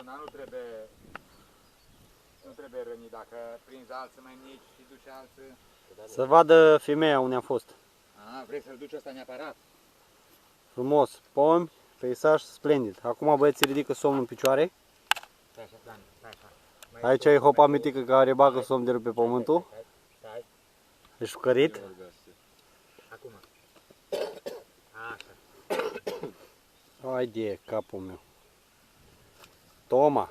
Una nu trebuie rănit. Dacă prinzi alții mai mici și duci alții... Să vadă femeia unde am fost. Vrei să-l duci ăsta neapărat? Frumos, pomi, peisaj splendid. Acum băieții ridică somnul în picioare. Stai așa, Dan, stai așa. Aici e hopa mitică care bagă somn de pe pământul. Stai. E șucărit. Acum. Așa. Hai de capul meu. Toma.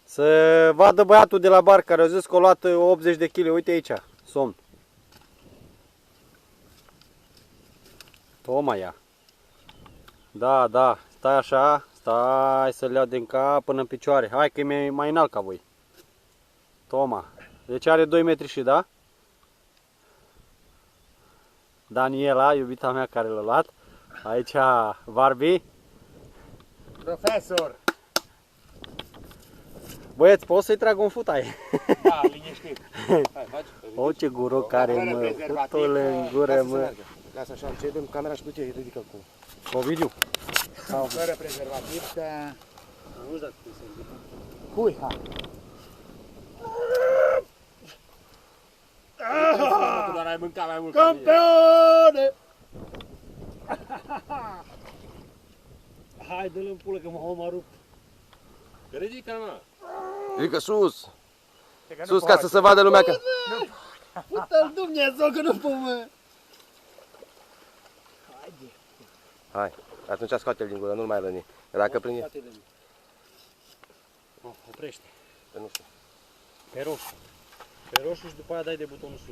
Să vadă băiatul de la bar care a zis că a luat 80 de kg. Uite aici, somn. Toma ia. Da, da, stai așa. Stai să-l iau din cap până în picioare. Hai că e mai înalt ca voi. Toma. Deci are 2 metri și da? Daniela, iubita mea care l-a luat. Aici Barbie. Profesor! Băieți, poți să-i trag un futai? Da, liniștit. Hai, faci. O, ce gură care mă, putul în gură mă. Lasă așa, ce dăm camera și du-te, ridică cu. Ovidiu. Fără prezervativ, că... Nu știu dacă să ridică. Hui, hai. Doar ai mâncat mai mult. Campione! Hai, dă-l în pulă că m-a rupt. Ridică, mă. Ridică sus. Sus ca să poate. se vadă lumea că... Pută-l Dumnezeu că nu pot, mă. Hai, atunci scoate-l din gură, nu-l mai răni. Că dacă prinde... Oprește. Că nu știu. Pe roșu. Pe roșu și după aia dai de butonul sus.